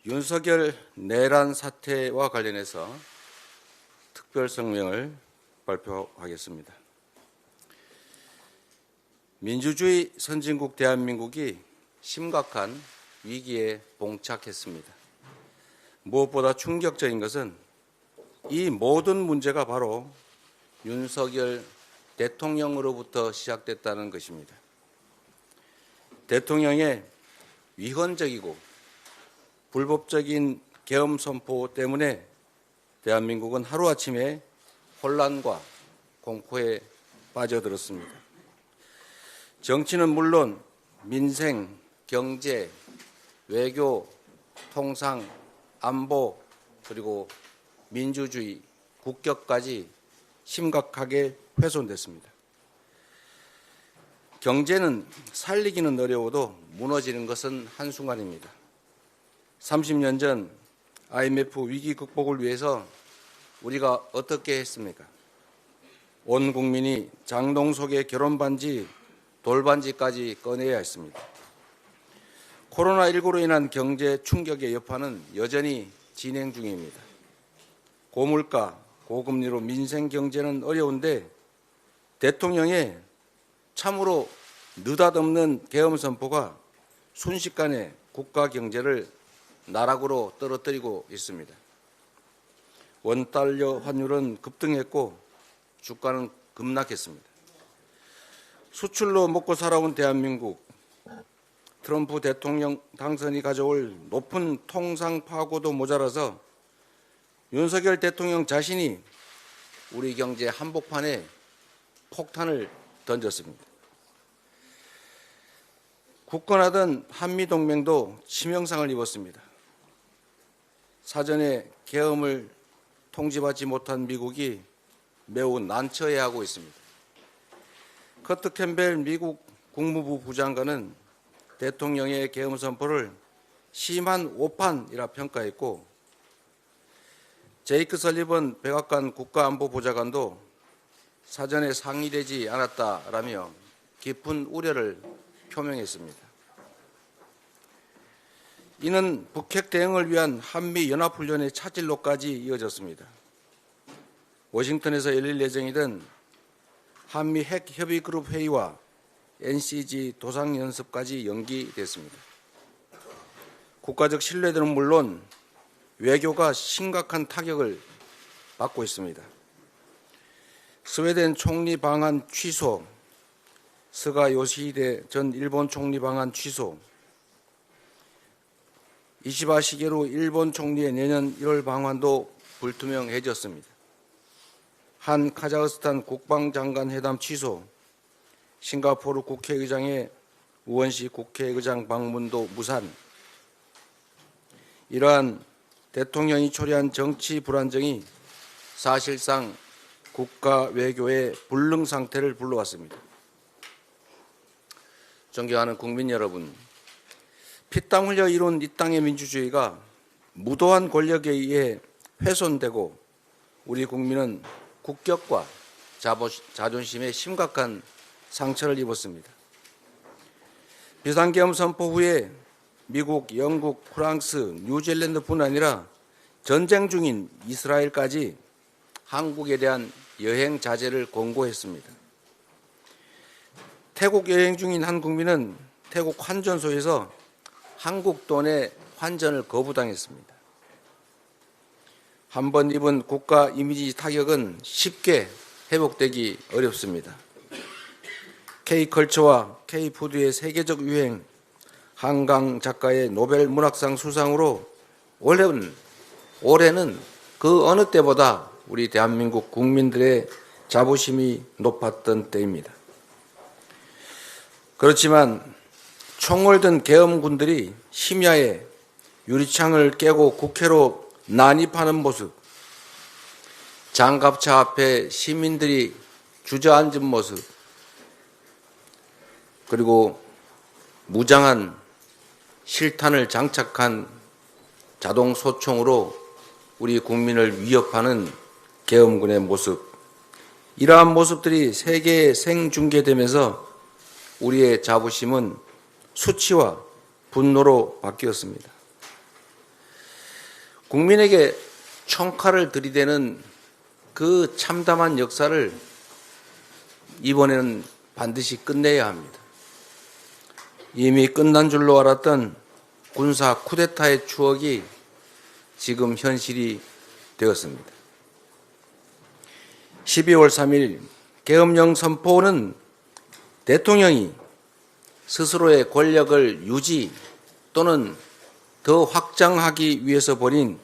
윤석열 내란 사태와 관련해서 특별 성명을 발표하겠습니다. 민주주의 선진국 대한민국이 심각한 위기에 봉착했습니다. 무엇보다 충격적인 것은 이 모든 문제가 바로 윤석열 대통령으로부터 시작됐다는 것입니다. 대통령의 위헌적이고 불법적인 계엄 선포 때문에 대한민국은 하루아침에 혼란과 공포에 빠져들었습니다. 정치는 물론 민생, 경제, 외교, 통상, 안보, 그리고 민주주의, 국격까지 심각하게 훼손됐습니다. 경제는 살리기는 어려워도 무너지는 것은 한순간입니다. 30년 전 IMF 위기 극복을 위해서 우리가 어떻게 했습니까? 온 국민이 장롱 속에 결혼반지, 돌반지까지 꺼내야 했습니다. 코로나19로 인한 경제 충격의 여파는 여전히 진행 중입니다. 고물가, 고금리로 민생 경제는 어려운데 대통령의 참으로 느닷없는 계엄 선포가 순식간에 국가 경제를 나락으로 떨어뜨리고 있습니다. 원달러 환율은 급등했고 주가는 급락했습니다. 수출로 먹고 살아온 대한민국, 트럼프 대통령 당선이 가져올 높은 통상 파고도 모자라서 윤석열 대통령 자신이 우리 경제 한복판에 폭탄을 던졌습니다. 굳건하던 한미동맹도 치명상을 입었습니다. 사전에 계엄을 통지받지 못한 미국이 매우 난처해하고 있습니다. 커트 캠벨 미국 국무부 부장관은 대통령의 계엄 선포를 심한 오판이라 평가했고 제이크 설리번 백악관 국가안보보좌관도 사전에 상의되지 않았다라며 깊은 우려를 표명했습니다. 이는 북핵 대응을 위한 한미연합훈련의 차질로까지 이어졌습니다. 워싱턴에서 열릴 예정이던 한미 핵협의그룹 회의와 NCG 도상연습까지 연기됐습니다. 국가적 신뢰도는 물론 외교가 심각한 타격을 받고 있습니다. 스웨덴 총리 방한 취소, 스가 요시히데 전 일본 총리 방한 취소, 이시바 시게루 일본 총리의 내년 1월 방한도 불투명해졌습니다. 한 카자흐스탄 국방장관 회담 취소, 싱가포르 국회의장의 우원식 국회의장 방문도 무산. 이러한 대통령이 초래한 정치 불안정이 사실상 국가 외교의 불능 상태를 불러왔습니다. 존경하는 국민 여러분, 피땀 흘려 이룬 이 땅의 민주주의가 무도한 권력에 의해 훼손되고 우리 국민은 국격과 자존심에 심각한 상처를 입었습니다. 비상계엄 선포 후에 미국, 영국, 프랑스, 뉴질랜드뿐 아니라 전쟁 중인 이스라엘까지 한국에 대한 여행 자제를 권고했습니다. 태국 여행 중인 한 국민은 태국 환전소에서 한국 돈의 환전을 거부당했습니다. 한번 입은 국가 이미지 타격은 쉽게 회복되기 어렵습니다. K컬처와 K푸드의 세계적 유행, 한강 작가의 노벨 문학상 수상으로 올해는 그 어느 때보다 우리 대한민국 국민들의 자부심이 높았던 때입니다. 그렇지만 총을 든 계엄군들이 심야에 유리창을 깨고 국회로 난입하는 모습, 장갑차 앞에 시민들이 주저앉은 모습, 그리고 무장한 실탄을 장착한 자동 소총으로 우리 국민을 위협하는 계엄군의 모습, 이러한 모습들이 세계에 생중계되면서 우리의 자부심은 수치와 분노로 바뀌었습니다. 국민에게 총칼을 들이대는 그 참담한 역사를 이번에는 반드시 끝내야 합니다. 이미 끝난 줄로 알았던 군사 쿠데타의 추억이 지금 현실이 되었습니다. 12월 3일 계엄령 선포는 대통령이 스스로의 권력을 유지 또는 더 확장하기 위해서 벌인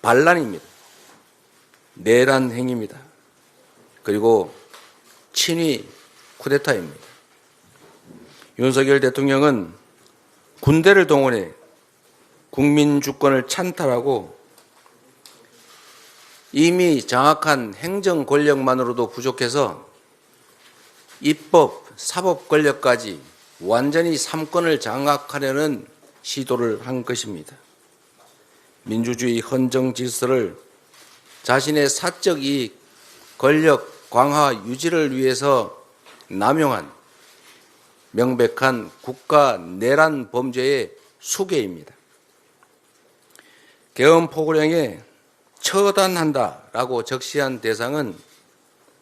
반란입니다. 내란 행위입니다. 그리고 친위 쿠데타입니다. 윤석열 대통령은 군대를 동원해 국민 주권을 찬탈하고 이미 장악한 행정 권력만으로도 부족해서 입법, 사법 권력까지 완전히 삼권을 장악하려는 시도를 한 것입니다. 민주주의 헌정 질서를 자신의 사적 이익, 권력 강화 유지를 위해서 남용한 명백한 국가 내란 범죄의 수괴입니다. 계엄 포고령에 처단한다라고 적시한 대상은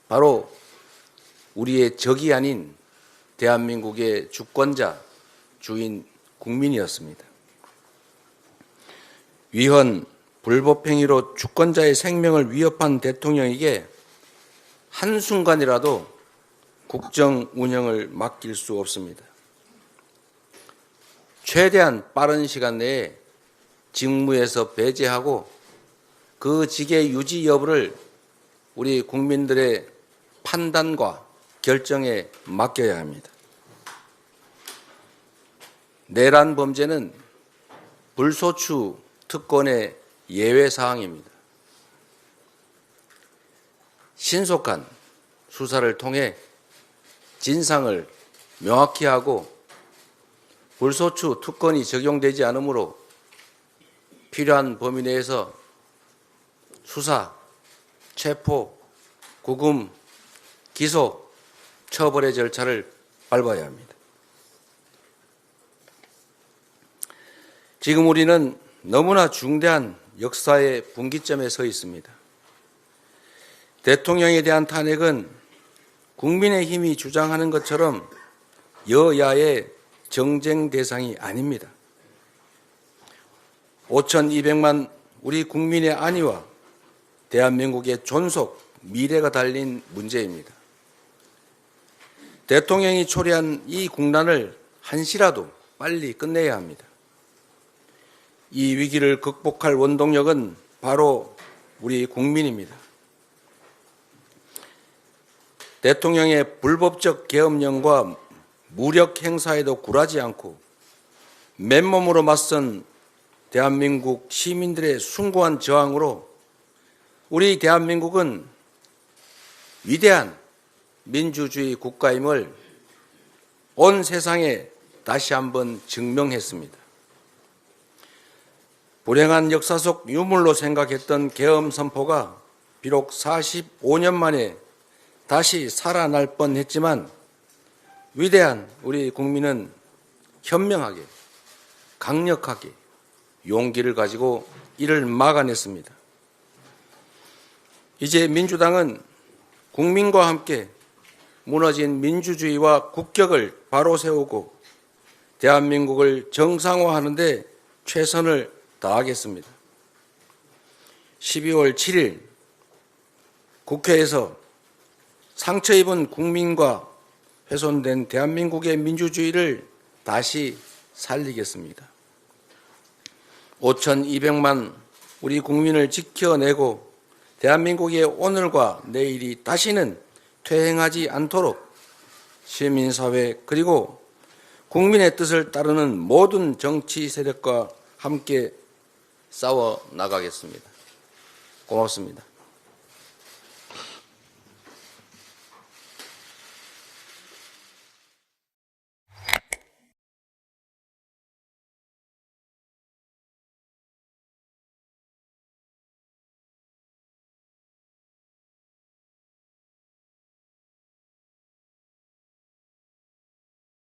바로 우리의 적이 아닌 대한민국의 주권자, 주인 국민이었습니다. 위헌, 불법행위로 주권자의 생명을 위협한 대통령에게 한순간이라도 국정 운영을 맡길 수 없습니다. 최대한 빠른 시간 내에 직무에서 배제하고 그 직의 유지 여부를 우리 국민들의 판단과 결정에 맡겨야 합니다. 내란 범죄는 불소추 특권의 예외 사항입니다. 신속한 수사를 통해 진상을 명확히 하고 불소추 특권이 적용되지 않으므로 필요한 범위 내에서 수사, 체포, 구금, 기소, 처벌의 절차를 밟아야 합니다. 지금 우리는 너무나 중대한 역사의 분기점에 서 있습니다. 대통령에 대한 탄핵은 국민의힘이 주장하는 것처럼 여야의 정쟁 대상이 아닙니다. 5,200만 우리 국민의 안위와 대한민국의 존속, 미래가 달린 문제입니다. 대통령이 초래한 이 국난을 한시라도 빨리 끝내야 합니다. 이 위기를 극복할 원동력은 바로 우리 국민입니다. 대통령의 불법적 계엄령과 무력 행사에도 굴하지 않고 맨몸으로 맞선 대한민국 시민들의 숭고한 저항으로 우리 대한민국은 위대한 민주주의 국가임을 온 세상에 다시 한번 증명했습니다. 불행한 역사 속 유물로 생각했던 계엄 선포가 비록 45년 만에 다시 살아날 뻔했지만 위대한 우리 국민은 현명하게, 강력하게 용기를 가지고 이를 막아냈습니다. 이제 민주당은 국민과 함께 무너진 민주주의와 국격을 바로 세우고 대한민국을 정상화하는 데 최선을 다하겠습니다. 12월 7일 국회에서 상처 입은 국민과 훼손된 대한민국의 민주주의를 다시 살리겠습니다. 5,200만 우리 국민을 지켜내고 대한민국의 오늘과 내일이 다시는 퇴행하지 않도록 시민사회 그리고 국민의 뜻을 따르는 모든 정치 세력과 함께 싸워 나가겠습니다. 고맙습니다.